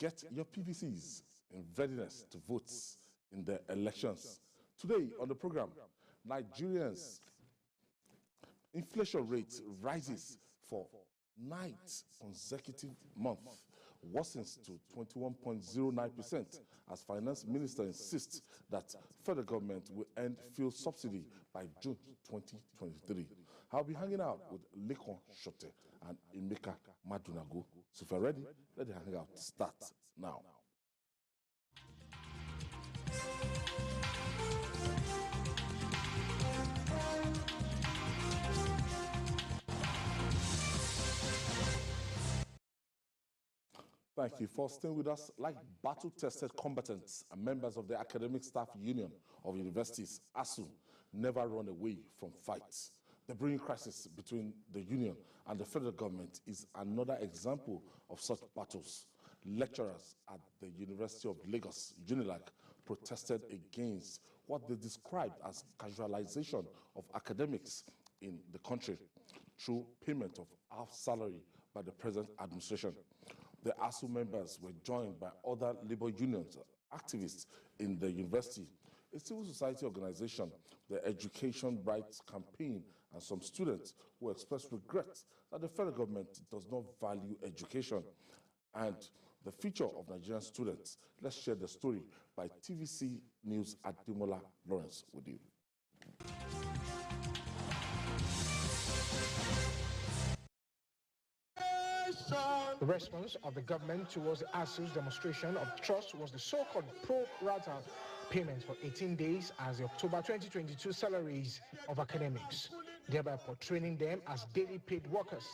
get your PVCs in readiness to vote in the elections. Today on the program, Nigerians' inflation rate rises for 9th consecutive month, worsens to 21.09% as Finance Minister insists that federal government will end fuel subsidy by June 2023. I'll be hanging out with Lekon Shote and Emeka Madunago. So if you're ready, let the hangout start now. Thank you for staying with us. Like battle-tested combatants and members of the Academic Staff Union of Universities, ASUU, never run away from fights. The brewing crisis between the union and the federal government is another example of such battles. Lecturers at the University of Lagos, UNILAG, protested against what they described as casualization of academics in the country through payment of half salary by the present administration. The ASUU members were joined by other labor unions, activists in the university, a civil society organization, the Education Rights Campaign, and some students who expressed regret that the federal government does not value education and the future of Nigerian students. Let's share the story by TVC News Ademola Lawrence with you. The response of the government towards the ASUU's demonstration of trust was the so-called pro rata payment for 18 days as the October 2022 salaries of academics, thereby portraying them as daily paid workers.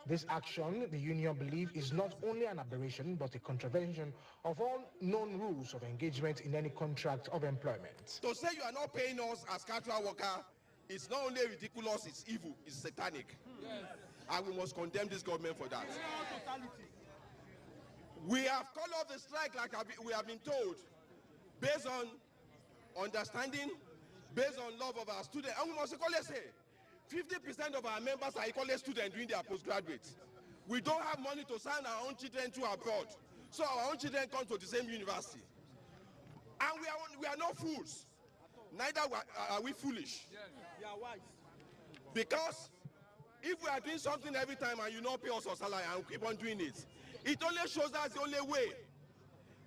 This action, the union believes, is not only an aberration but a contravention of all known rules of engagement in any contract of employment. To say you are not paying us as casual worker is not only ridiculous, it's evil, it's satanic. Yes. And we must condemn this government for that. We have called off the strike like we have been told, based on understanding, based on love of our students. And we must equally say, 50% of our members are equally students doing their postgraduates. We don't have money to send our own children to abroad, so our own children come to the same university. And we are not fools. Neither are we foolish. Yes. We are wise. Because if we are doing something every time and you not pay us our salary and we keep on doing it, it only shows that's the only way.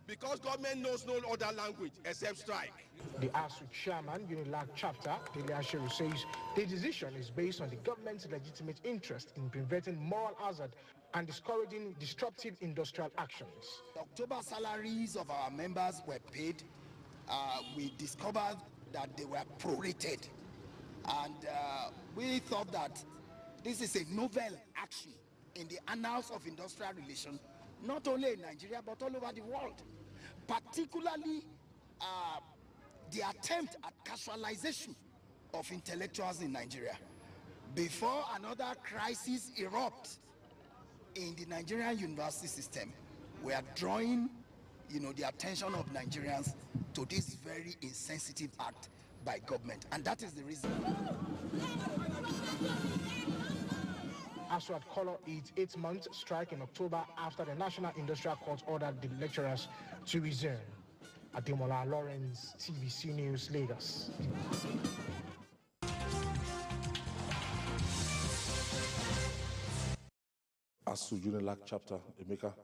Because government knows no other language except strike. The ASUU chairman, UNILAG chapter, Aviation, says the decision is based on the government's legitimate interest in preventing moral hazard and discouraging disruptive industrial actions. The October salaries of our members were paid. We discovered that they were prorated. And we thought that this is a novel action in the annals of industrial relations, not only in Nigeria, but all over the world. Particularly the attempt at casualization of intellectuals in Nigeria. Before another crisis erupts in the Nigerian university system, we are drawing, the attention of Nigerians to this very insensitive act by government. And that is the reason. ASUU had called its 8-month strike in October after the National Industrial Court ordered the lecturers to resume. Ademola Lawrence, TVC News, Lagos. ASUU UNILAG chapter, Emeka,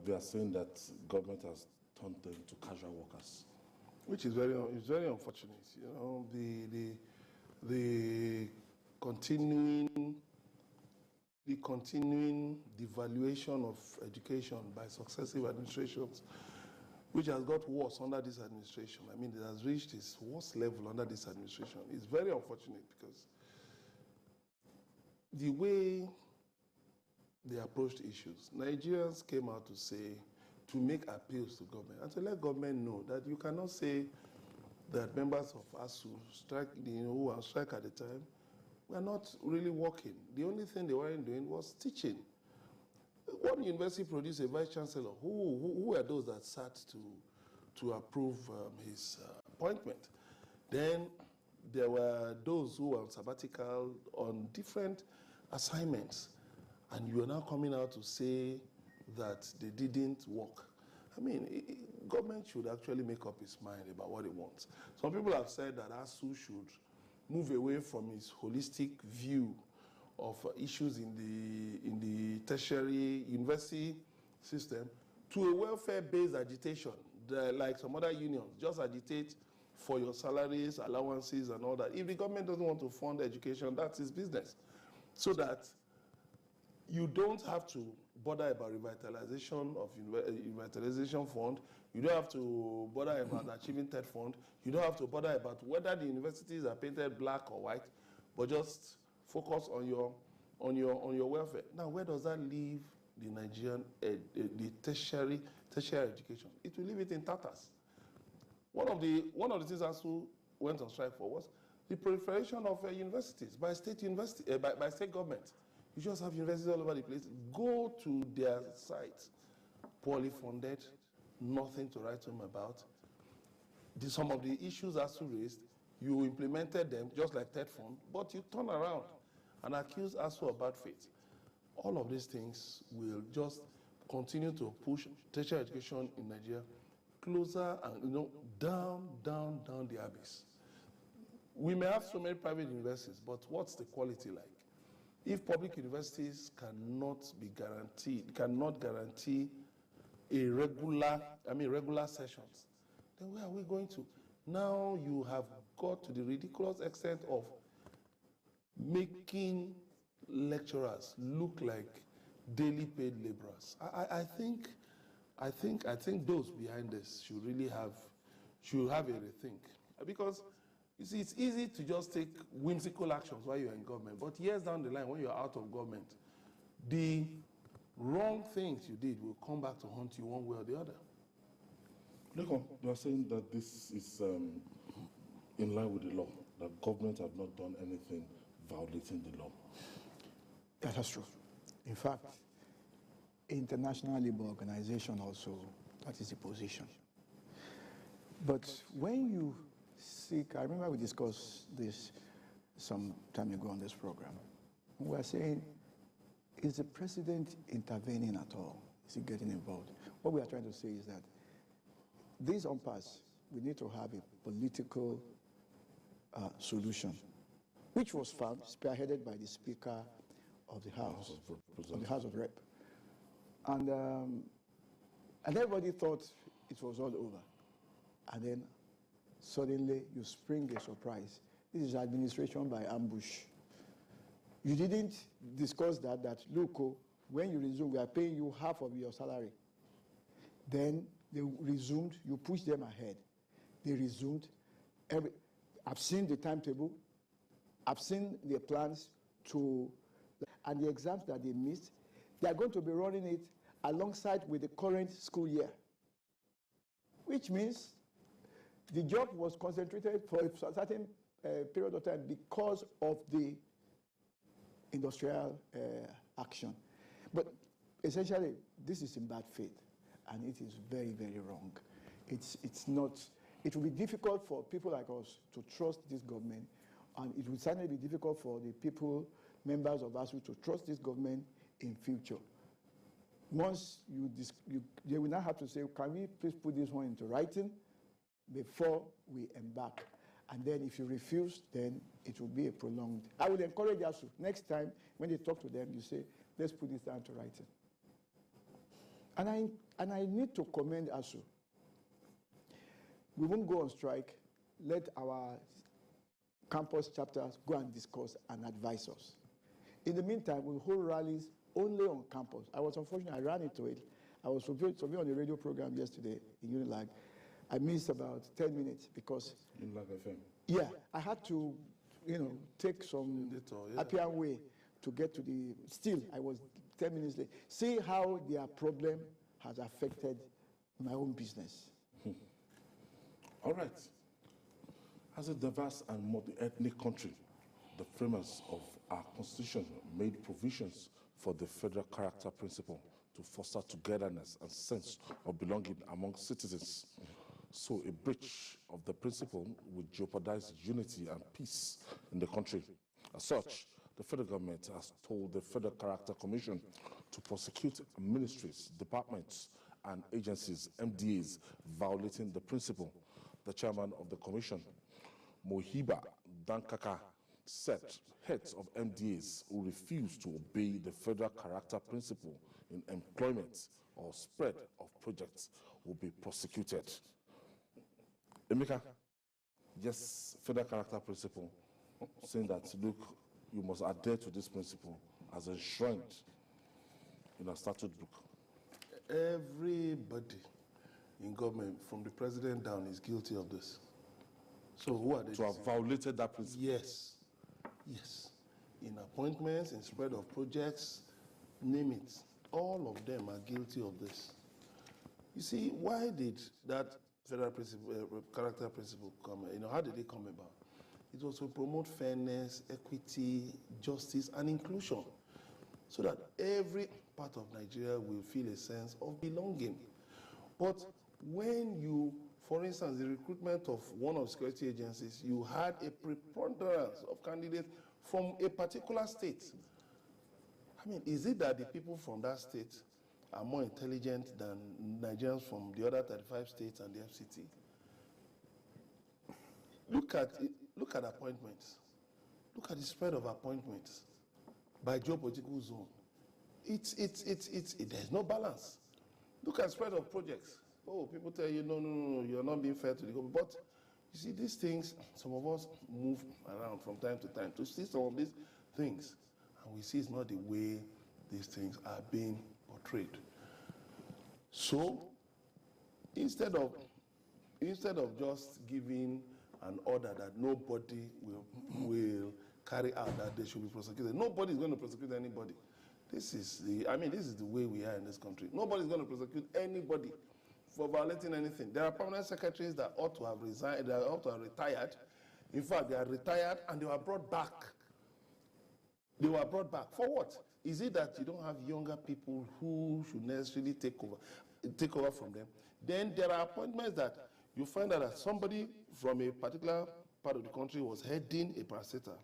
they are saying that government has turned them to casual workers, which is very unfortunate. The continuing devaluation of education by successive administrations, which has got worse under this administration. I mean, it has reached its worst level under this administration. It's very unfortunate because the way they approached issues, Nigerians came out to say, to make appeals to government and to let government know that you cannot say that members of ASUU strike, who were on strike at the time, were not really working. The only thing they weren't doing was teaching. One university produced a vice chancellor. Who were those that sat to approve his appointment? Then there were those who were on sabbatical on different assignments. And you are now coming out to say that they didn't work. I mean, government should actually make up its mind about what it wants. Some people have said that ASUU should move away from its holistic view of issues in the tertiary university system to a welfare-based agitation, like some other unions, just agitate for your salaries, allowances, and all that. If the government doesn't want to fund education, that's its business. So that you don't have to bother about revitalization of revitalization fund. You don't have to bother about achieving third fund. You don't have to bother about whether the universities are painted black or white, but just focus on your welfare. Now, where does that leave the Nigerian the tertiary education? It will leave it in tatters. One of the things ASUU went on strike for was the proliferation of universities by state by state government. You just have universities all over the place. Go to their sites, poorly funded, nothing to write home about. Some of the issues ASUU raised, you implemented them just like third fund, but you turn around and accuse ASUU of bad faith. All of these things will just continue to push tertiary education in Nigeria closer and down the abyss. We may have so many private universities, but what's the quality like? If public universities cannot guarantee regular sessions, then where are we going to? Now you have got to the ridiculous extent of making lecturers look like daily paid laborers. I think those behind this should really have a rethink, because you see, it's easy to just take whimsical actions while you're in government, but years down the line, when you're out of government, the wrong things you did will come back to haunt you one way or the other. Look, you are saying that this is in line with the law, that government have not done anything violating the law. Yeah, that's true. In fact, International Labour Organization also, that is the position. But when you seek, I remember we discussed this some time ago on this program. We were saying, is the president intervening at all? Is he getting involved? What we are trying to say is that this impasse, we need to have a political solution, which was found, spearheaded by the Speaker of the House of Rep. And everybody thought it was all over. And then suddenly you spring a surprise. This is administration by ambush. You didn't discuss that look, when you resume, we are paying you half of your salary. Then they resumed, you pushed them ahead. They resumed. I've seen the timetable. I've seen their plans and the exams that they missed. They are going to be running it alongside with the current school year, which means the job was concentrated for a certain period of time because of the industrial action. But essentially, this is in bad faith, and it is very, very wrong. It's not. It will be difficult for people like us to trust this government, and it will certainly be difficult for the people, members of ASUU, to trust this government in future. Once they will now have to say, can we please put this one into writing before we embark? And then if you refuse, then it will be a prolonged. I would encourage ASUU, next time when they talk to them, you say, let's put this down to writing. And I need to commend ASUU. We won't go on strike. Let our campus chapters go and discuss and advise us. In the meantime, we'll hold rallies only on campus. I was unfortunate, I ran into it. I was supposed to be on the radio program yesterday in UNILAG. I missed about 10 minutes because... UNILAG FM? Yeah, I had to, take some happier way to get to the... Still, I was 10 minutes late. See how their problem has affected my own business. All right. As a diverse and multi-ethnic country, the framers of our Constitution made provisions for the federal character principle to foster togetherness and sense of belonging among citizens. So a breach of the principle would jeopardize unity and peace in the country. As such, the federal government has told the Federal Character Commission to prosecute ministries, departments, and agencies, MDAs, violating the principle. The chairman of the commission, Mohiba Dankaka, said heads of MDAs who refuse to obey the federal character principle in employment or spread of projects will be prosecuted. Emeka, yes, federal character principle, saying that, look, you must adhere to this principle as enshrined in our statute book. Everybody in government, from the president down, is guilty of this. So who are they? To have violated that principle? Yes, yes. In appointments, in spread of projects, name it. All of them are guilty of this. You see, why did that federal principle, character principle come? How did it come about? It was to promote fairness, equity, justice, and inclusion, so that every part of Nigeria will feel a sense of belonging. But when you, for instance, the recruitment of one of the security agencies, you had a preponderance of candidates from a particular state. I mean, is it that the people from that state are more intelligent than Nigerians from the other 35 states and the FCT? Look at appointments. Look at the spread of appointments by geopolitical zone. There's no balance. Look at spread of projects. Oh, people tell you, no, you're not being fair to the government. But you see, these things, some of us move around from time to time to see some of these things. And we see it's not the way these things are being portrayed. So, instead of just giving an order that nobody will carry out, that they should be prosecuted, nobody's going to prosecute anybody. This is the way we are in this country. Nobody's going to prosecute anybody for violating anything. There are permanent secretaries that ought to have resigned, that ought to have retired. In fact, they are retired and they were brought back. They were brought back. For what? Is it that you don't have younger people who should necessarily take over from them? Then there are appointments that you find out that somebody from a particular part of the country was heading a parastatal.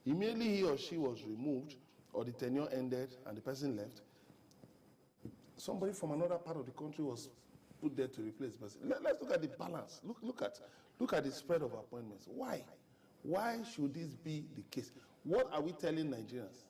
Immediately he or she was removed, or the tenure ended and the person left, somebody from another part of the country was put there to replace the person. Let's look at the balance. Look at the spread of appointments. Why? Why should this be the case? What are we telling Nigerians?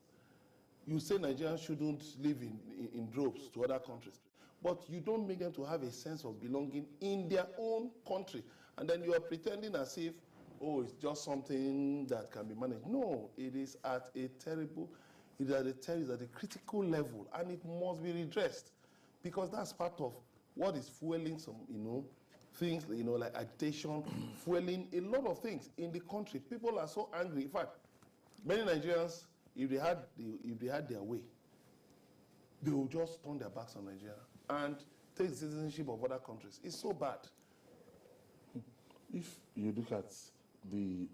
You say Nigerians shouldn't live in droves to other countries, but you don't make them to have a sense of belonging in their own country. And then you are pretending as if, oh, it's just something that can be managed. No, it is at a critical level, and it must be redressed, because that's part of what is fueling some, things, like agitation, fueling a lot of things in the country. People are so angry. In fact, many Nigerians, if they had their way, they will just turn their backs on Nigeria and take citizenship of other countries. It's so bad. If you look at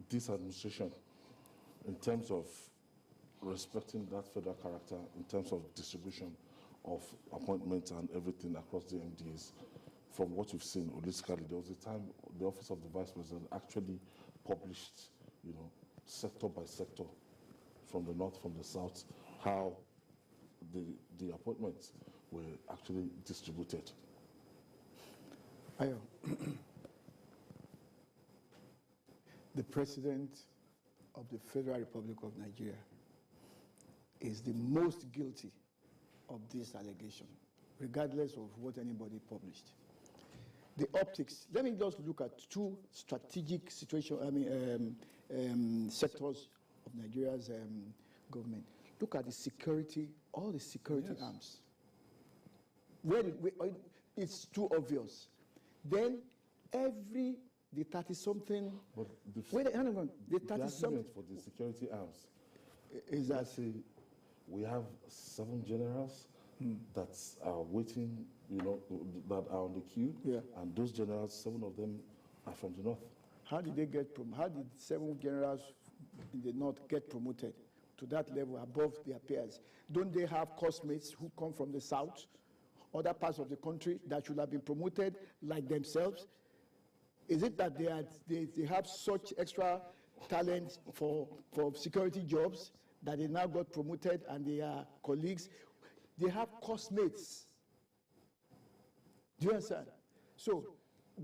this administration in terms of respecting that federal character, in terms of distribution of appointments and everything across the MDAs, from what you've seen holistically, there was a time the Office of the Vice President actually published, sector by sector, from the north, from the south, how the appointments were actually distributed. Ayo. The President of the Federal Republic of Nigeria is the most guilty of this allegation, regardless of what anybody published. The optics, let me just look at two strategic sectors of Nigeria's government. Look at the security, all the security arms. It's too obvious. Then the 30-something. But the 30-something for the security arms is that, we have 7 generals that are waiting, that are on the queue, and those generals, 7 of them are from the north. How did 7 generals in the north get promoted to that level above their peers? Don't they have classmates who come from the south, other parts of the country, that should have been promoted like themselves? Is it that they have such extra talent for security jobs that they now got promoted and they are colleagues. They have classmates. Do you understand? So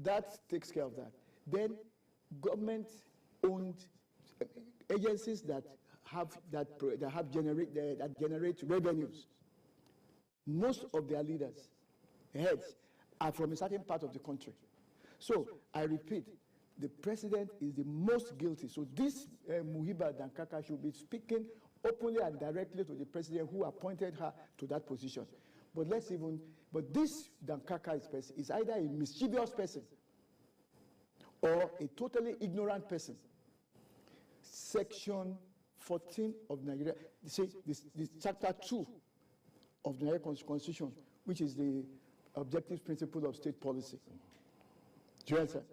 that takes care of that. Then government-owned agencies that generate revenues. Most of their leaders, heads, are from a certain part of the country. So I repeat, the president is the most guilty. So this Muhiba Dankaka should be speaking openly and directly to the president who appointed her to that position. But this Dankaka is either a mischievous person or a totally ignorant person. Section 14 of Nigeria, this chapter 2 of the Nigerian Constitution, which is the objective principle of state policy. Do you understand?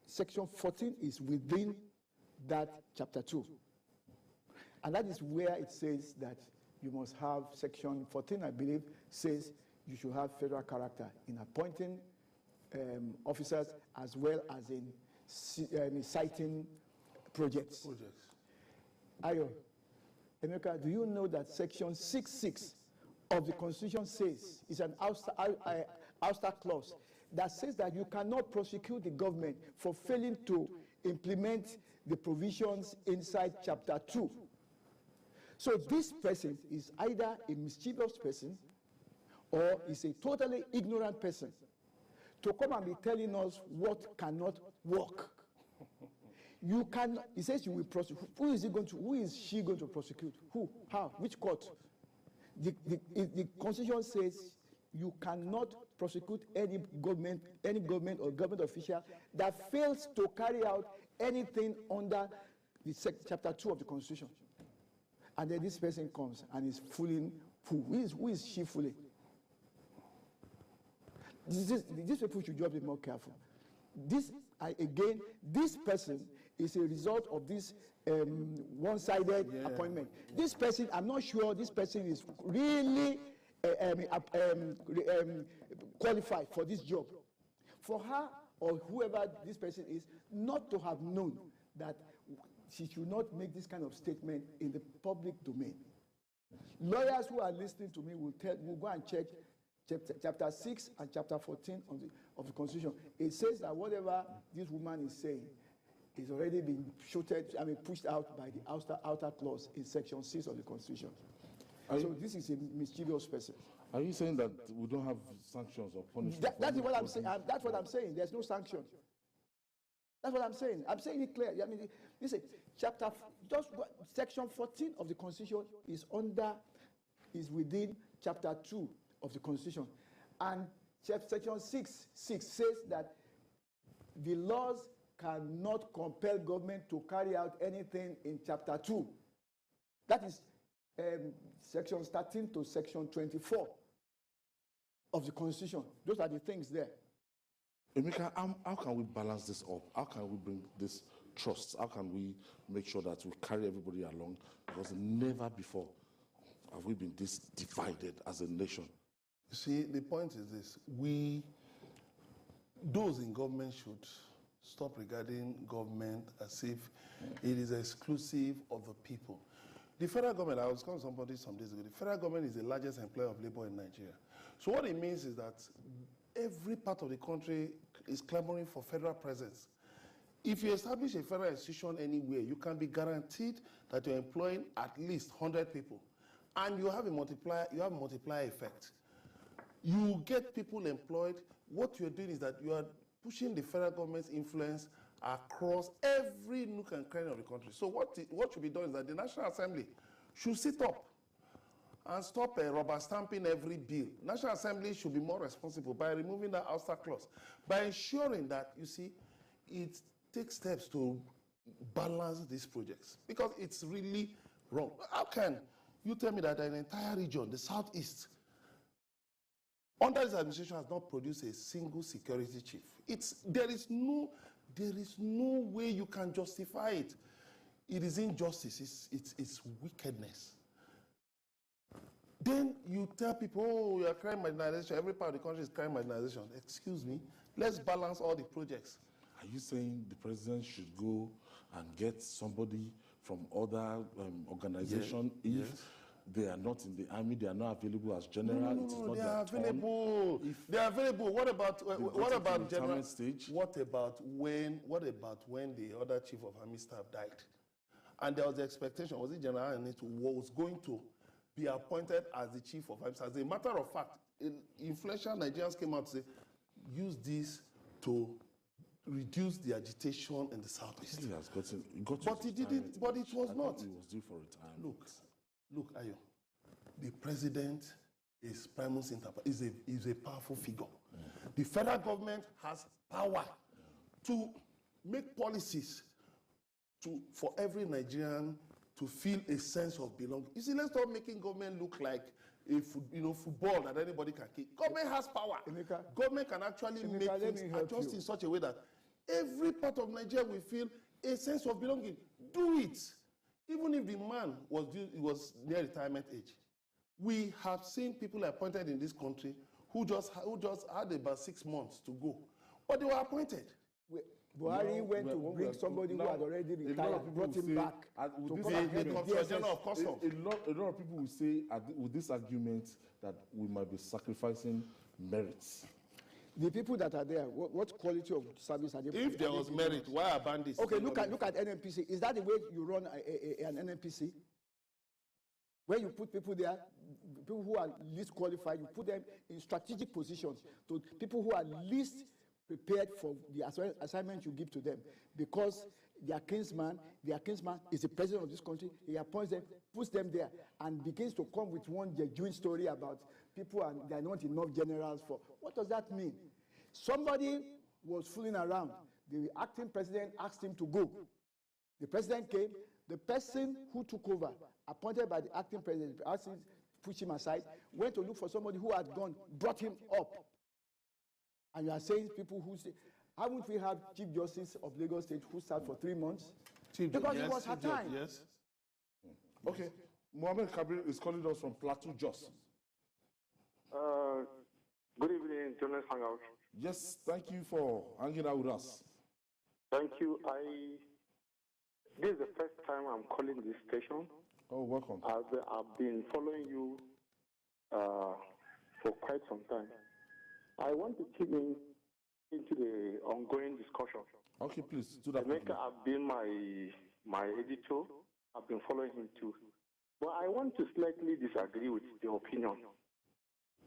Section 14 is within that chapter 2. And that is where it says that you must have section 14, I believe, says you should have federal character in appointing officers as well as in citing projects. Ayo, Emeka, do you know that section 6.6 of the Constitution says, it's an ouster clause, that says that you cannot prosecute the government for failing to implement the provisions inside chapter 2. So this person is either a mischievous person or is a totally ignorant person to come and be telling us what cannot work. You can, he says you will prosecute. Who is she going to prosecute? Who? How? Which court? The Constitution says you cannot prosecute any government or government official that fails to carry out anything under the chapter 2 of the Constitution. And then this person comes and is fooling who? Who is she fooling? These people should just be more careful. This person is a result of this one-sided appointment. This person, I'm not sure this person is really qualified for this job. For her or whoever this person is, not to have known that she should not make this kind of statement in the public domain. Lawyers who are listening to me will go and check chapter 6 and chapter 14 of the Constitution. It says that whatever this woman is saying is already been pushed out by the outer clause in section 6 of the Constitution. So this is a mischievous person. Are you saying that we don't have sanctions or punishment? That's what I'm saying. That's what I'm saying. There's no sanction. That's what I'm saying. I'm saying it clearly. I mean, listen, section 14 of the Constitution is within chapter 2 of the Constitution. And section 6 says that the laws cannot compel government to carry out anything in chapter 2. That is sections 13 to section 24 of the Constitution. Those are the things there. Emeka, how can we balance this up? How can we bring this trust? How can we make sure that we carry everybody along? Because never before have we been this divided as a nation. You see, the point is this. Those in government should stop regarding government as if it is exclusive of the people. The federal government, I was calling somebody some days ago, the federal government is the largest employer of labor in Nigeria. So what it means is that every part of the country is clamoring for federal presence. If you establish a federal institution anywhere, you can be guaranteed that you're employing at least 100 people. And you have a multiplier effect. You get people employed. What you're doing is that you are pushing the federal government's influence across every nook and cranny of the country. So what should be done is that the National Assembly should sit up and stop rubber stamping every bill. National Assembly should be more responsible by removing that ouster clause, by ensuring that, you see, it takes steps to balance these projects, because it's really wrong. How can you tell me that an entire region, the Southeast, under this administration has not produced a single security chief? There is no way you can justify it. It is injustice, it's wickedness. Then you tell people, oh, you are crime marginalization, every part of the country is crime marginalization. Excuse me, let's balance all the projects. Are you saying the president should go and get somebody from other organization if they are not in the army, they are not available as general. No, they are available. They are available. What about general stage? What about when the other chief of army staff died, and there was the expectation, was it General Anetu was going to be appointed as the chief of army staff? As a matter of fact, influential Nigerians came out to say, use this to reduce the agitation in the southeast. But he didn't. But it was not. He was due for retirement. Look, Ayo, the president is primus inter pares, is a powerful figure. The federal government has power to make policies for every Nigerian to feel a sense of belonging. You see, let's stop making government look like a football that anybody can kick. Government has power. Government can actually make things adjust in such a way that every part of Nigeria will feel a sense of belonging. Do it. Even if the man was near retirement age. We have seen people appointed in this country who just had about 6 months to go, but they were appointed. Buhari went to bring somebody who had already retired, brought him back to come and help the Controller General of Customs. A lot of people will say with this argument that we might be sacrificing merits. The people that are there, what quality of service are they? If there was merit, why are bandits? Okay, look at NNPC. Is that the way you run an NNPC? Where you put people there, people who are least qualified, you put them in strategic positions to people who are least prepared for the assignment you give to them, because their kinsman is the president of this country. He appoints them, puts them there, and begins to come with one genuine story about people and there are not enough generals for. What does that mean? Somebody was fooling around. The acting president asked him to go. The president came. The person who took over, appointed by the acting president, asked him, pushed him aside, went to look for somebody who had gone, brought him up. And you are saying people who say, haven't we had Chief Justice of Lagos State who served for 3 months? Because it was her time. Yes. Okay. Mohammed Kabir is calling us from Plateau Jos. Good evening, journalist Hangout. Yes, thank you for hanging out with us. Thank you. This is the first time I'm calling this station. Oh, welcome. I've been following you for quite some time. I want to keep into the ongoing discussion. Okay, please do that. Emeka has been my editor. I've been following him too. But I want to slightly disagree with the opinion.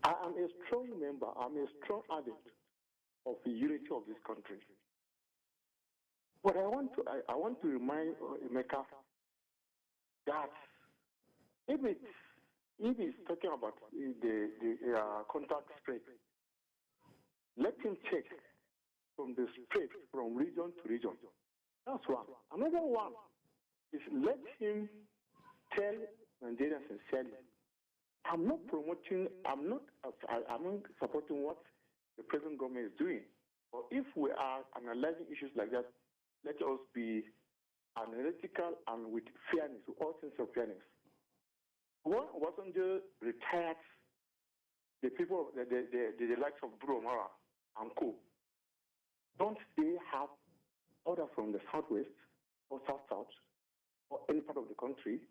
I am a strong member, I'm a strong advocate of the unity of this country. But I want to remind Emeka that if he's talking about the contact spread, let him check from the spread from region to region. That's one. Another one is let him tell Nigerians sincerely, I'm not supporting what the present government is doing. But if we are analyzing issues like that, let us be analytical and with fairness, with all sense of fairness. When Obasanjo retired, the people, the likes of Bro Mara and co, don't they have orders from the southwest or south or any part of the country?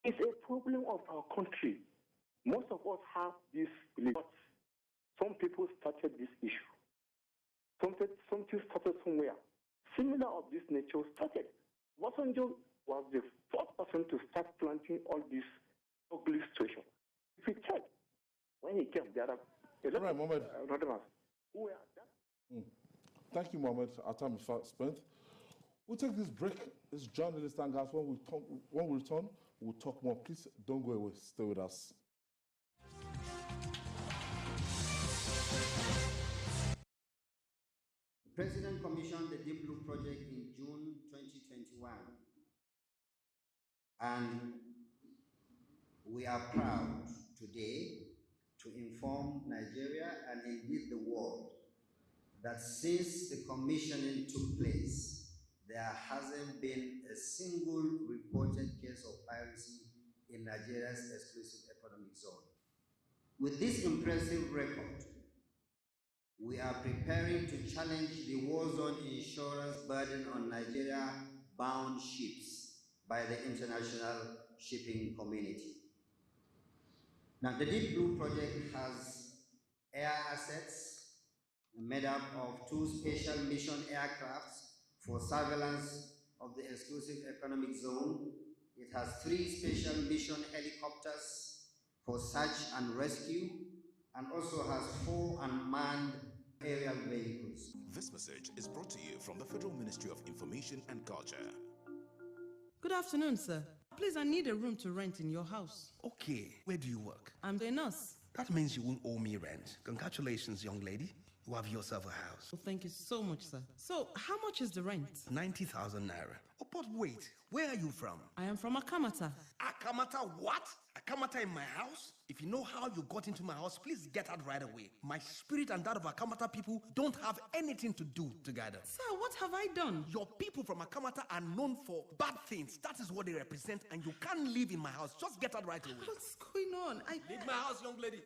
It's a problem of our country. Most of us have this belief. Some people started this issue. Something started somewhere. Similar of this nature started. Obasanjo was the first person to start planting all this ugly situation. If you check, when he came, there are a lot of Mohammed. Who are that? Thank you, Mohammed. Our time is spent. We'll take this break. It's journalist and guys. When we return, we'll talk more. Please don't go away. Stay with us. The President commissioned the Deep Blue project in June 2021. And we are proud today to inform Nigeria and indeed the world that since the commissioning took place, there hasn't been a single reported case of piracy in Nigeria's exclusive economic zone. With this impressive record, We are preparing to challenge the war zone insurance burden on Nigeria-bound ships by the international shipping community. Now, the Deep Blue project has air assets made up of 2 special mission aircrafts for surveillance of the exclusive economic zone. It has 3 special mission helicopters for search and rescue, and also has 4 unmanned aerial vehicles. This message is brought to you from the Federal Ministry of Information and Culture. Good afternoon, sir. Please, I need a room to rent in your house. Okay, where do you work? I'm a nurse. That means you won't owe me rent. Congratulations, young lady. You have yourself a house. Well, thank you so much, sir. So, how much is the rent? 90,000 naira. Oh, but wait, where are you from? I am from Akamata. Akamata what? Akamata in my house? If you know how you got into my house, please get out right away. My spirit and that of Akamata people don't have anything to do together. Sir, what have I done? Your people from Akamata are known for bad things. That is what they represent, and you can't live in my house. Just get out right away. What's going on? Leave my house, young lady.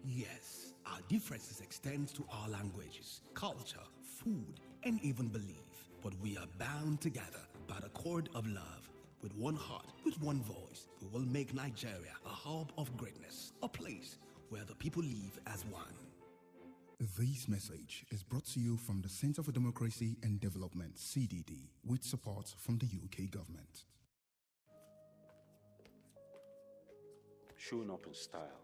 Yes, our differences extend to our languages, culture, food, and even belief. But we are bound together by the cord of love. With one heart, with one voice, we will make Nigeria a hub of greatness, a place where the people live as one. This message is brought to you from the Center for Democracy and Development, CDD, with support from the UK government. Showing up in style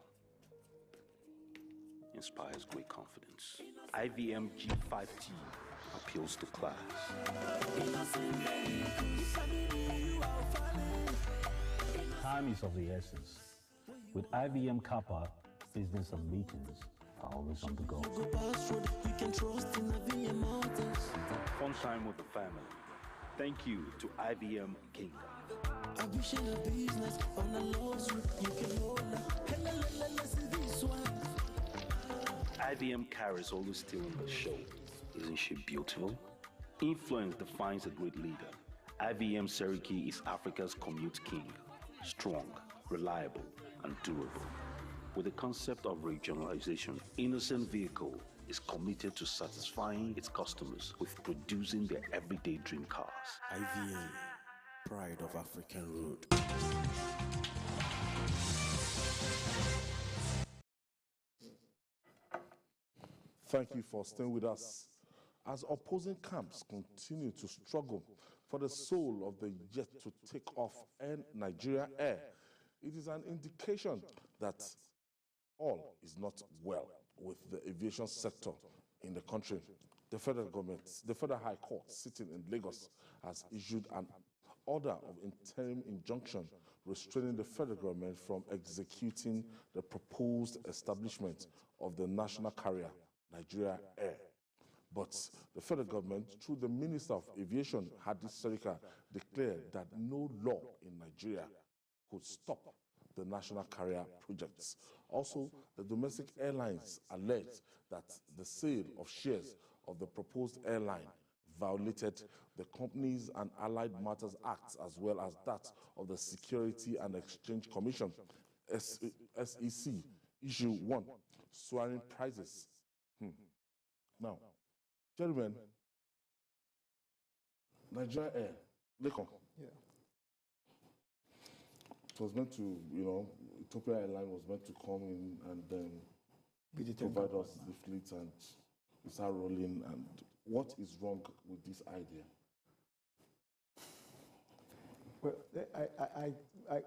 inspires great confidence. IVM G5T appeals to class. Time is of the essence. With IVM Kappa, business and meetings are always on the go. Fun time with the family. Thank you to IVM Kingdom. IVM Karis always stealing the show. Isn't she beautiful? Influence defines a great leader. IVM Seriki is Africa's commute king. Strong, reliable, and durable. With the concept of regionalization, Innocent Vehicle is committed to satisfying its customers with producing their everyday dream cars. IVM, pride of African road. Thank you for staying with us. As opposing camps continue to struggle for the soul of the yet to take off Nigeria Air, it is an indication that all is not well with the aviation sector in the country. The federal government, the Federal High Court sitting in Lagos, has issued an order of interim injunction restraining the federal government from executing the proposed establishment of the national carrier, Nigeria Air. But the federal government, through the Minister of Aviation, Hadi Serika, declared that no law in Nigeria could stop the national carrier projects. Also, the domestic airlines alleged that the sale of shares of the proposed airline violated the Companies and Allied Matters Act, as well as that of the Security and Exchange Commission, SEC, Issue 1, swearing prices. Now, gentlemen, Nigeria Air, Lekon. Yeah. It was meant to, Ethiopia Airline was meant to come in and then provide us the fleet and we start rolling. And what is wrong with this idea? Well,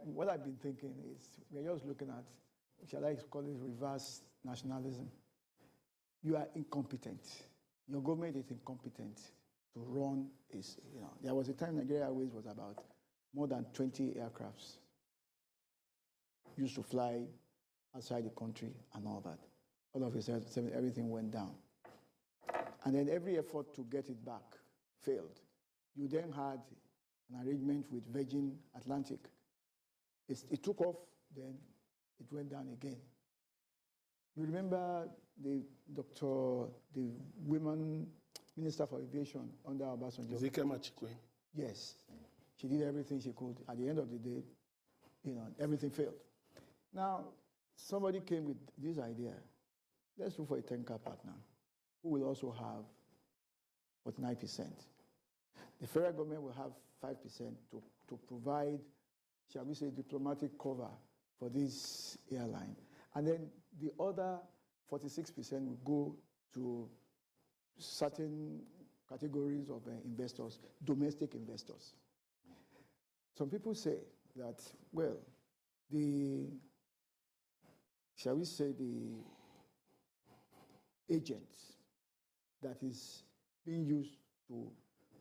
what I've been thinking is we're just looking at, shall I call it reverse nationalism? You are incompetent. Your government is incompetent to run there was a time Nigeria Airways was about more than 20 aircrafts used to fly outside the country and all that. All of a sudden, everything went down. And then every effort to get it back failed. You then had an arrangement with Virgin Atlantic. It took off, then it went down again. You remember the women Minister for Aviation under Obasanjo? Ezekiel Machikwe. Yes. She did everything she could. At the end of the day, everything failed. Now, somebody came with this idea. Let's look for a tanker partner. who will also have 49%. The federal government will have 5% to provide, shall we say, diplomatic cover for this airline. And then the other 46% will go to certain categories of investors, domestic investors. Some people say that, well, shall we say, the agent that is being used to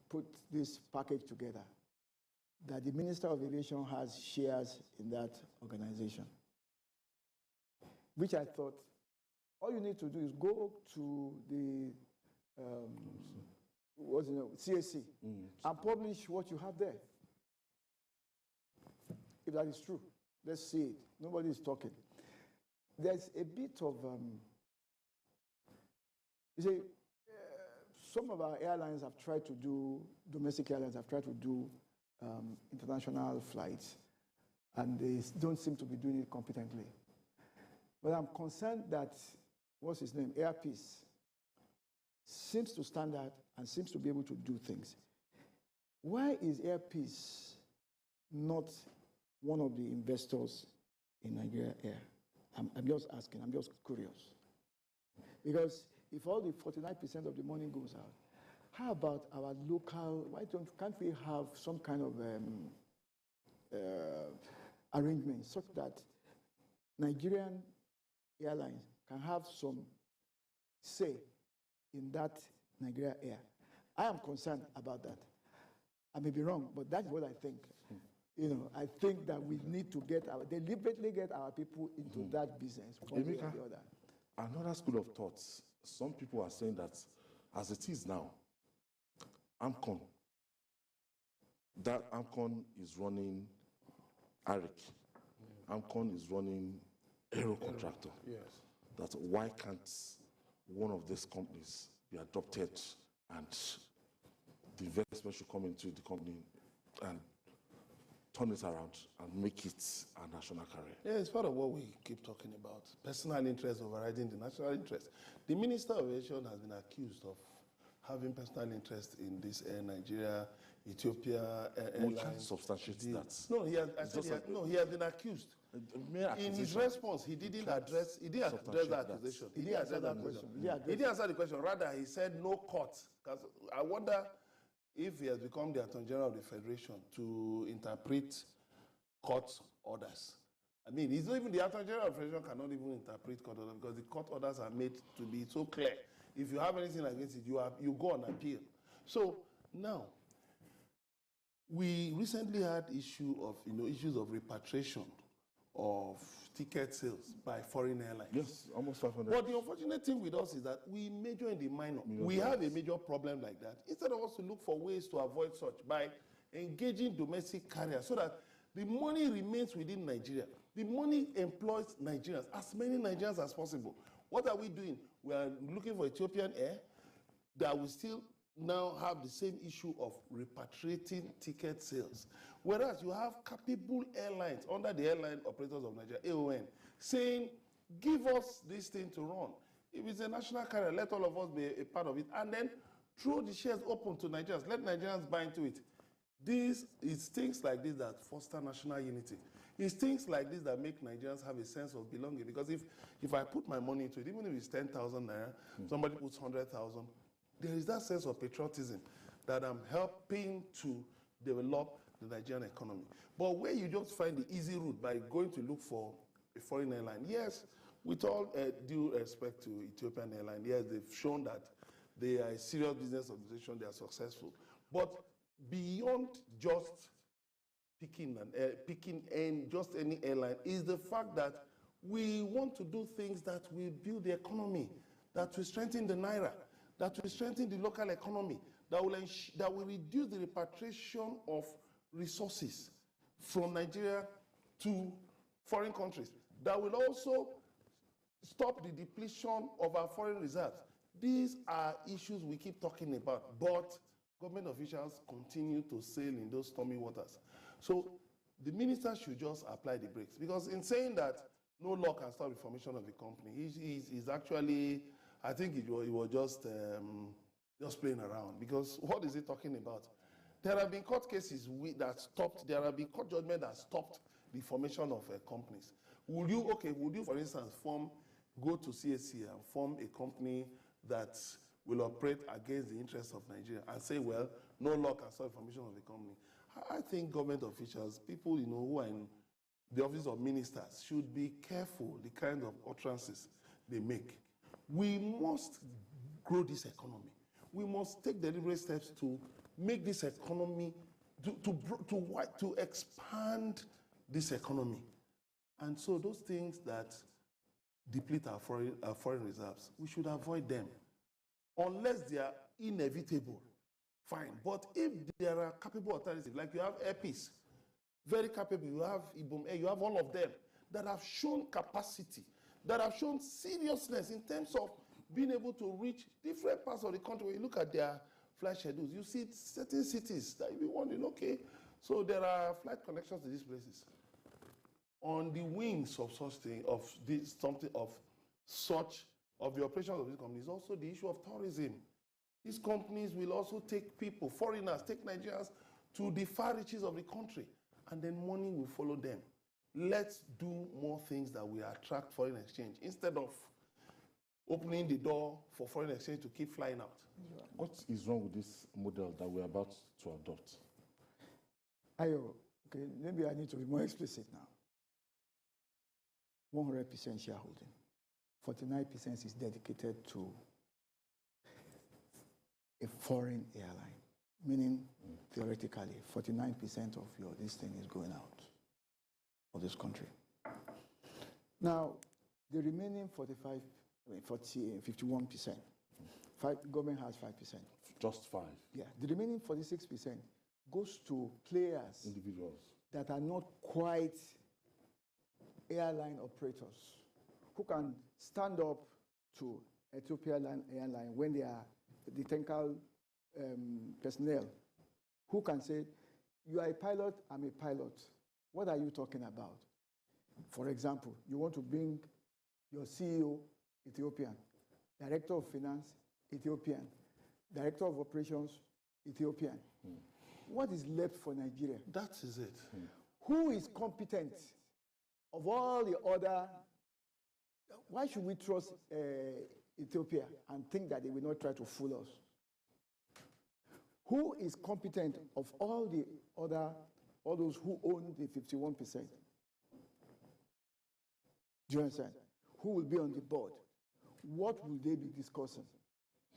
put this package together, that the Minister of Aviation has shares in that organization, which I thought all you need to do is go to the CAC and publish what you have there. If that is true, let's see it. Nobody is talking. There's a bit of, you see, some of our airlines have tried to do, domestic airlines have tried to do international flights, and they don't seem to be doing it competently. But I'm concerned that, what's his name, Air Peace, seems to stand out and seems to be able to do things. Why is Air Peace not one of the investors in Nigeria Air? I'm just asking, I'm just curious. Because if all the 49% of the money goes out, how about our local, can't we have some kind of arrangement such that Nigerian airlines can have some say in that Nigeria Air? I am concerned about that. I may be wrong, but that's what I think. You know, I think that we need to deliberately get our people into that business, one way or the other. Another school of thoughts, some people are saying that as it is now, AMCON, that AMCON is running ARIC. AMCON is running Aero Contractor. Yes. That why can't one of these companies be adopted and the investment should come into the company and turn it around and make it a national carrier? Yeah, it's part of what we keep talking about. Personal interest overriding the national interest. The Minister of Aviation has been accused of having personal interest in this Air Nigeria, Ethiopia Airlines. We can't substantiate that. No, he has been accused. In his response, he didn't address the accusation. He didn't answer that question. He didn't answer the question. Rather, he said no court. Because I wonder if he has become the Attorney General of the Federation to interpret court orders. I mean, he's not even the Attorney General of the Federation cannot even interpret court orders because the court orders are made to be so clear. If you have anything against it, you go on appeal. So now, we recently had issues of repatriation of ticket sales by foreign airlines. Yes, almost 500. But the unfortunate thing with us is that we major in the minor. We have a major problem like that. Instead of us to look for ways to avoid such by engaging domestic carriers so that the money remains within Nigeria. The money employs Nigerians, as many Nigerians as possible. What are we doing? We are looking for Ethiopian Air that will still now have the same issue of repatriating ticket sales. Whereas you have capable airlines under the Airline Operators of Nigeria, AON, saying, give us this thing to run. If it's a national carrier, let all of us be a part of it, and then throw the shares open to Nigerians. Let Nigerians buy into it. It's things like this that foster national unity. It's things like this that make Nigerians have a sense of belonging. Because if I put my money into it, even if it's 10,000 naira, somebody puts 100,000, there is that sense of patriotism that I'm helping to develop the Nigerian economy. But where you just find the easy route by going to look for a foreign airline, yes, with all due respect to Ethiopian Airlines, yes, they've shown that they are a serious business organization, they are successful. But beyond just picking just any airline is the fact that we want to do things that will build the economy, that will strengthen the naira, that will strengthen the local economy, that will reduce the repatriation of resources from Nigeria to foreign countries, that will also stop the depletion of our foreign reserves. These are issues we keep talking about, but government officials continue to sail in those stormy waters. So the minister should just apply the brakes, because in saying that no law can stop the formation of the company, he's actually I think it was just playing around, because what is he talking about? There have been court cases that stopped, there have been court judgment that stopped the formation of companies. Would you, for instance, go to CAC and form a company that will operate against the interests of Nigeria and say, well, no law can stop the formation of a company? I think government officials, people who are in the office of ministers, should be careful the kind of utterances they make. We must grow this economy. We must take deliberate steps to make this economy, to expand this economy. And so those things that deplete our foreign reserves, we should avoid them. Unless they are inevitable, fine. But if there are capable alternatives, like you have Air Peace, very capable, you have Ibom Air, you have all of them that have shown capacity, that have shown seriousness in terms of being able to reach different parts of the country. When you look at their flight schedules, you see certain cities that you be wondering, okay, so there are flight connections to these places. On the wings of such thing, of the operations of these companies, also the issue of tourism. These companies will also take people, foreigners, take Nigerians to the far reaches of the country, and then money will follow them. Let's do more things that will attract foreign exchange instead of opening the door for foreign exchange to keep flying out. What is wrong with this model that we're about to adopt? Ayo, okay, maybe I need to be more explicit now. 100% shareholding. 49% is dedicated to a foreign airline, meaning theoretically 49% of this thing is going out of this country. Now, the remaining 51%, government has 5%. Just 5? Yeah, the remaining 46% goes to players, individuals, that are not quite airline operators, who can stand up to Ethiopian Airline when they are the technical personnel, who can say, you are a pilot, I'm a pilot. What are you talking about? For example, you want to bring your CEO, Ethiopian, Director of Finance, Ethiopian, Director of Operations, Ethiopian. What is left for Nigeria? That is it. Who is competent of all the other? Why should we trust Ethiopia and think that they will not try to fool us? Who is competent of all the other, all those who own the 51%? Do you understand? Who will be on the board? What will they be discussing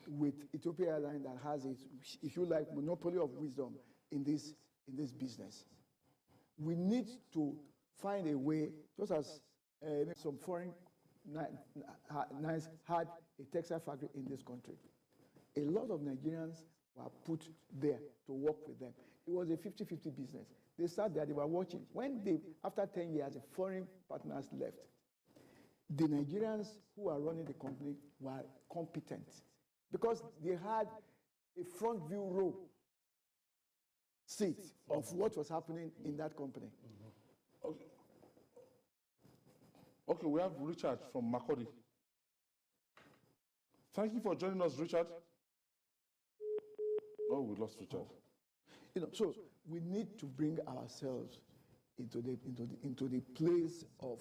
with Ethiopia Airlines that has its, if you like, monopoly of wisdom in this business? We need to find a way, just as some foreign had a textile factory in this country. A lot of Nigerians were put there to work with them. It was a 50-50 business. They sat there, they were watching. When they, after 10 years, the foreign partners left, the Nigerians who are running the company were competent because they had a front view row seat of what was happening in that company. Okay, we have Richard from Makurdi. Thank you for joining us, Richard. Oh, we lost Richard. You know, so we need to bring ourselves into the place of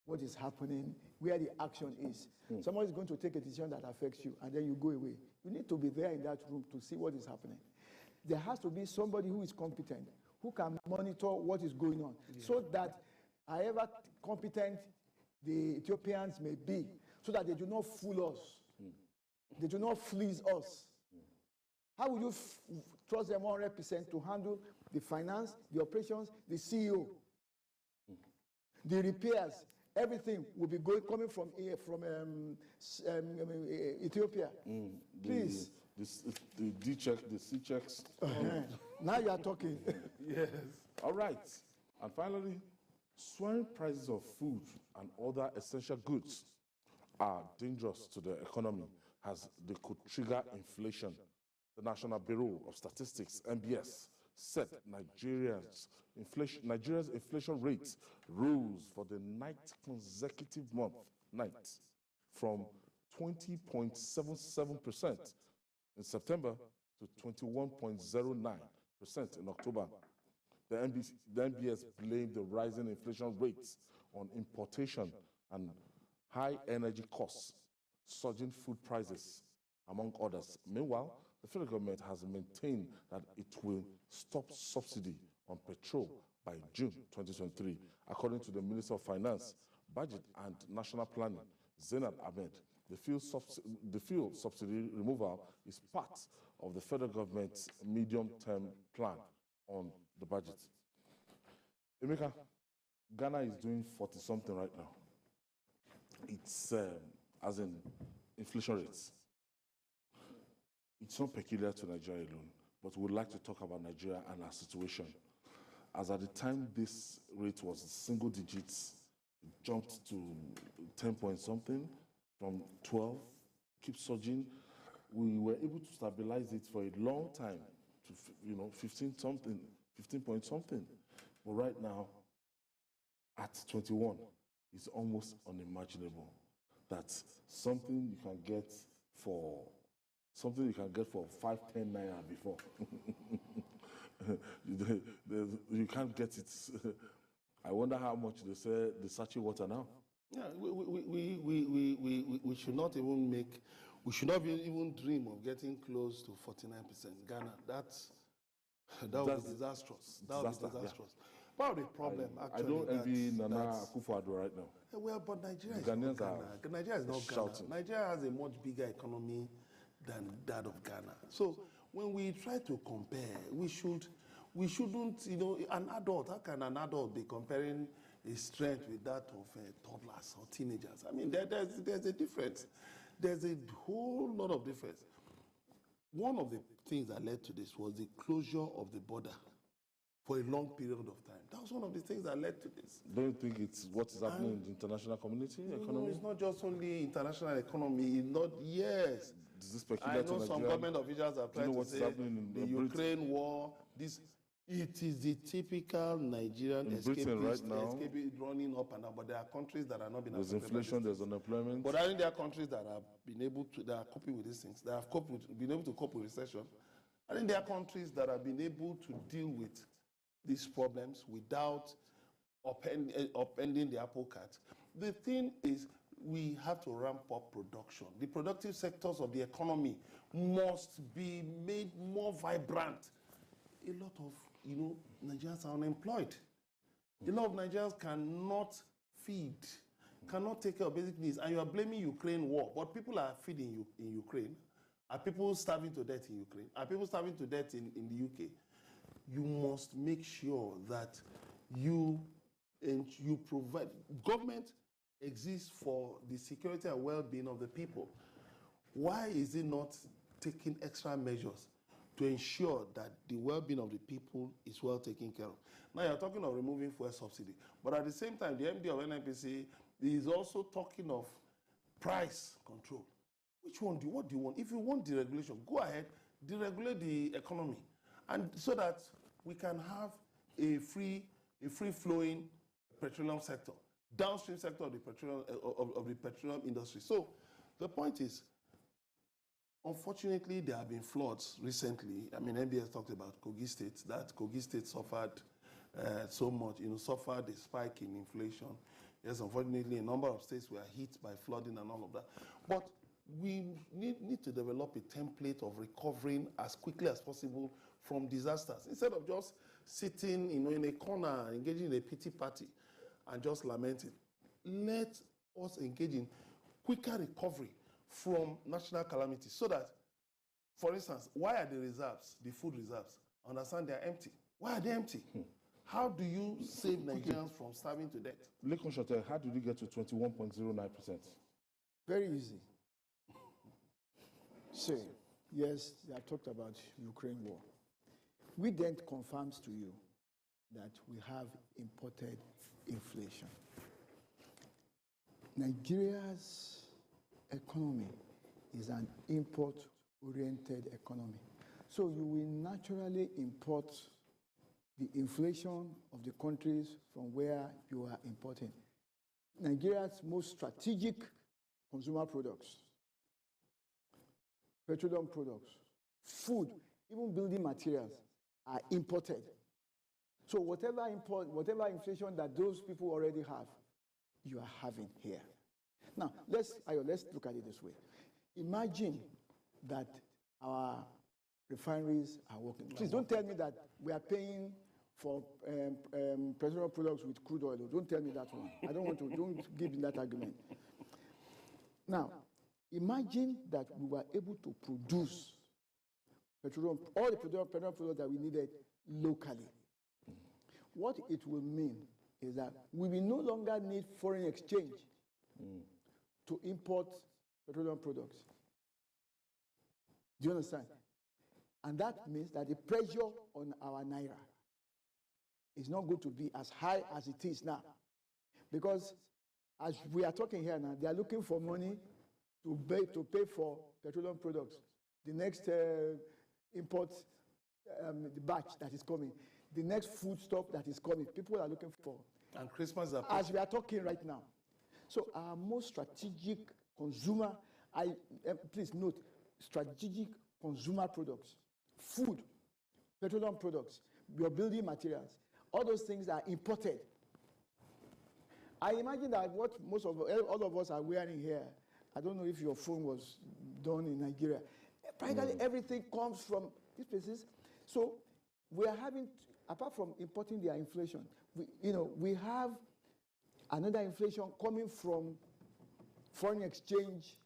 what is happening, where the action is. Somebody is going to take a decision that affects you, and then you go away. You need to be there in that room to see what is happening. There has to be somebody who is competent, who can monitor what is going on, so that however competent the Ethiopians may be, so that they do not fool us. They do not fleece us. How will you trust them 100% to handle the finance, the operations, the CEO, the repairs? Everything will be coming from Ethiopia. Please. The D checks, the C checks. Now you are talking. Yes. All right. And finally, soaring prices of food and other essential goods are dangerous to the economy as they could trigger inflation. The National Bureau of Statistics, NBS, said Nigeria's inflation rate rose for the 9th consecutive month, from 20.77% in September to 21.09% in October. The NBS blamed the rising inflation rates on importation and high energy costs, surging food prices, among others. Meanwhile, the federal government has maintained that it will stop subsidy on petrol by June 2023. According to the Minister of Finance, Budget and National Planning, Zainab Ahmed, the fuel subsidy removal is part of the federal government's medium-term plan on the budget. Emeka, Ghana is doing 40-something right now. It's, as in inflation rates. It's not peculiar to Nigeria alone, but we'd like to talk about Nigeria and our situation. As at the time this rate was single digits, it jumped to 10 point something, from 12, keeps surging. We were able to stabilize it for a long time to 15 point something. But right now, at 21, it's almost unimaginable that something you can get for 5, 10 naira before. You can't get it. I wonder how much they say the sachet water now. Yeah, we should not even even dream of getting close to 49%. Ghana, that would be disastrous. That would be disastrous. Yeah. Part of the problem, actually, I don't envy Nana Akufo-Addo right now. Well, but Nigeria is not Ghana. Nigeria is not Ghana. Nigeria has a much bigger economy than that of Ghana. So when we try to compare, we shouldn't, an adult, how can an adult be comparing his strength with that of toddlers or teenagers? I mean, there's a difference. There's a whole lot of difference. One of the things that led to this was the closure of the border for a long period of time. That was one of the things that led to this. Don't you think it's what is happening in the international community, economy? No, it's not just only international economy. It's not, yes. I know some government officials have tried to say the Ukraine war, it is the typical Nigerian escaping, running up and down, but there are countries that are not being affected. There's inflation, there's unemployment. But I think there are countries that have been able to, that are coping with these things, that have been able to cope with recession. I think there are countries that have been able to deal with these problems without upending the apple cart. The thing is, we have to ramp up production. The productive sectors of the economy must be made more vibrant. A lot of, Nigerians are unemployed. A lot of Nigerians cannot feed, cannot take care of basic needs, and you are blaming Ukraine war, but people are feeding you in Ukraine. Are people starving to death in Ukraine? Are people starving to death in the UK? You must make sure that you provide, government exists for the security and well-being of the people. Why is it not taking extra measures to ensure that the well-being of the people is well taken care of? Now you're talking of removing fuel subsidy, but at the same time, the MD of NNPC is also talking of price control. What do you want? If you want deregulation, go ahead, deregulate the economy, and so that we can have a free-flowing petroleum sector, downstream sector of the petroleum industry. So the point is, unfortunately, there have been floods recently. I mean, NBS talked about Kogi State, that Kogi State suffered so much, suffered a spike in inflation. Yes, unfortunately, a number of states were hit by flooding and all of that. But we need to develop a template of recovering as quickly as possible from disasters. Instead of just sitting in a corner, engaging in a pity party and just lamenting. Let us engage in quicker recovery from national calamities so that, for instance, why are the reserves, the food reserves, I understand they're empty. Why are they empty? How do you save Nigerians from starving to death? Lekon Shotel, how did you get to 21.09%? Very easy. So, yes, I talked about Ukraine war. We then confirms to you that we have imported inflation. Nigeria's economy is an import-oriented economy. So you will naturally import the inflation of the countries from where you are importing. Nigeria's most strategic consumer products, petroleum products, food, even building materials are imported. So whatever inflation that those people already have, you are having here. Now, let's look at it this way. Imagine that our refineries are working. Please don't tell me that we are paying for petroleum products with crude oil. Don't tell me that one. I don't want to, don't give me that argument. Now, imagine that we were able to produce all the petroleum products that we needed locally. What it will mean is that we will no longer need foreign exchange to import petroleum products. Do you understand? And that means that the pressure on our naira is not going to be as high as it is now. Because as we are talking here now, they are looking for money to pay for petroleum products. The next import, the batch that is coming, the next food stock that is coming, people are looking for. And Christmas are as we are talking right now. So our most strategic consumer, please note, strategic consumer products, food, petroleum products, your building materials, all those things are imported. I imagine that what all of us are wearing here, I don't know if your phone was done in Nigeria, practically everything comes from these places. So we are having, apart from importing their inflation, we have another inflation coming from foreign exchange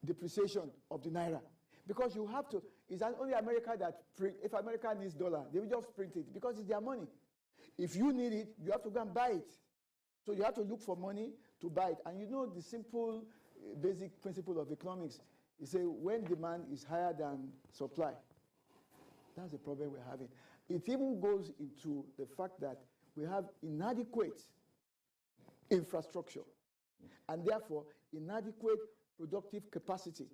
depreciation of the naira. Because you have to, it's only America that print, if America needs dollar, they will just print it because it's their money. If you need it, you have to go and buy it. So you have to look for money to buy it. And you know the simple, basic principle of economics is say when demand is higher than supply, that's the problem we're having. It even goes into the fact that we have inadequate infrastructure and therefore inadequate productive capacity.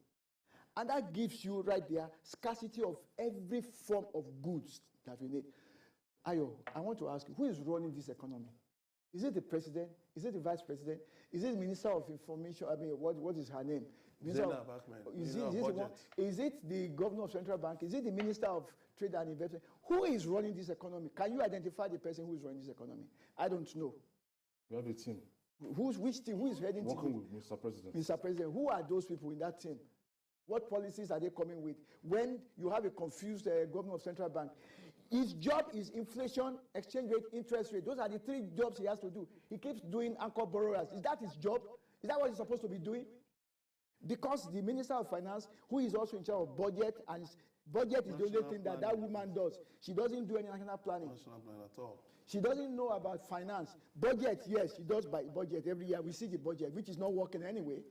And that gives you right there scarcity of every form of goods that we need. Ayo, I want to ask you, who is running this economy? Is it the president? Is it the vice president? Is it the minister of information? I mean, what is her name? Is it the governor of central bank? Is it the minister of trade and investment? Who is running this economy? Can you identify the person who is running this economy? I don't know. We have a team. Which team? Who is heading working team? With Mr. President. Mr. President. Who are those people in that team? What policies are they coming with? When you have a confused governor of central bank, his job is inflation, exchange rate, interest rate. Those are the three jobs he has to do. He keeps doing anchor borrowers. Is that his job? Is that what he's supposed to be doing? Because the Minister of Finance, who is also in charge of budget, and budget is the only thing that woman does. She doesn't do any national planning. National plan at all. She doesn't know about finance. Budget, yes, she does by budget. Every year we see the budget, which is not working anyway.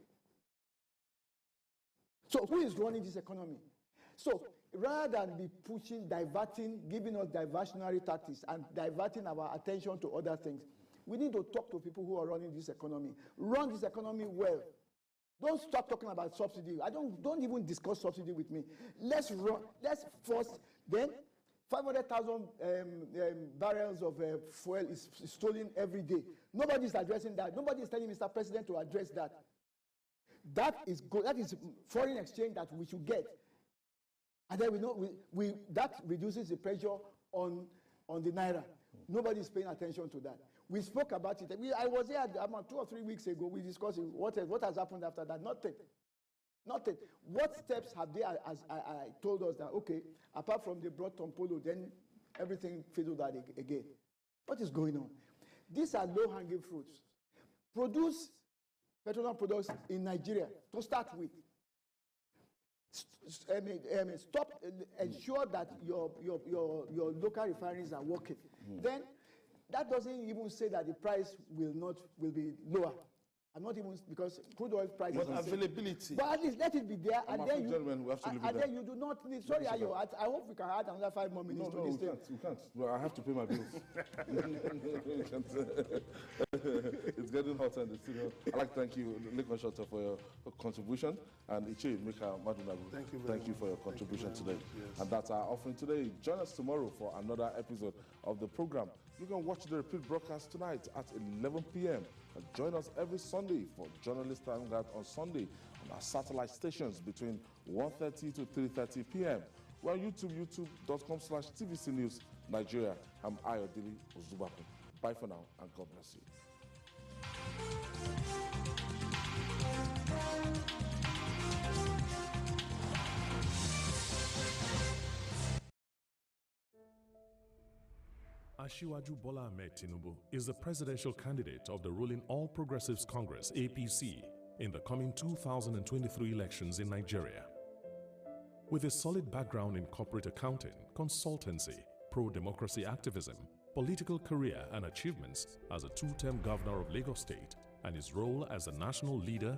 So who is running this economy? So rather than be pushing, diverting, giving us diversionary tactics and diverting our attention to other things, we need to talk to people who are running this economy. Run this economy well. Don't stop talking about subsidy. Don't even discuss subsidy with me. Let's first, then 500,000 barrels of fuel is stolen every day. Nobody is addressing that. Nobody is telling Mr. President to address that. That is foreign exchange that we should get. And then that reduces the pressure on the naira. Nobody is paying attention to that. We spoke about it. I was here about 2 or 3 weeks ago. We discussed what has happened after that. Nothing. Nothing. What steps have they told us that, okay, apart from the broad Tompolo, then everything fizzled out again? What is going on? These are low-hanging fruits. Produce petroleum products in Nigeria to start with. Ensure that your local refineries are working. Then that doesn't even say that the price will be lower. I'm not even, because crude oil price is availability. But at least let it be there, and then you do not need. Sorry, Ayo, I hope we can add another 5 more minutes to this thing. We can't. Well, I have to pay my bills. It's getting hotter in the studio. I'd like to thank you, Lekman Shota, for your contribution, and Iche Mika Madunagu. Thank you for your contribution today. Yes. And that's our offering today. Join us tomorrow for another episode of the program. You can watch the repeat broadcast tonight at 11 p.m. And join us every Sunday for Journalist Hangout on Sunday. And our satellite stations between 1:30 to 3:30 p.m. We're on YouTube, youtube.com/TVC News Nigeria. I'm Ayodele Ozubaku. Bye for now, and God bless you. Asiwaju Bola Ahmed Tinubu is the presidential candidate of the ruling All Progressives Congress (APC) in the coming 2023 elections in Nigeria. With a solid background in corporate accounting, consultancy, pro-democracy activism, political career and achievements as a two-term governor of Lagos State, and his role as a national leader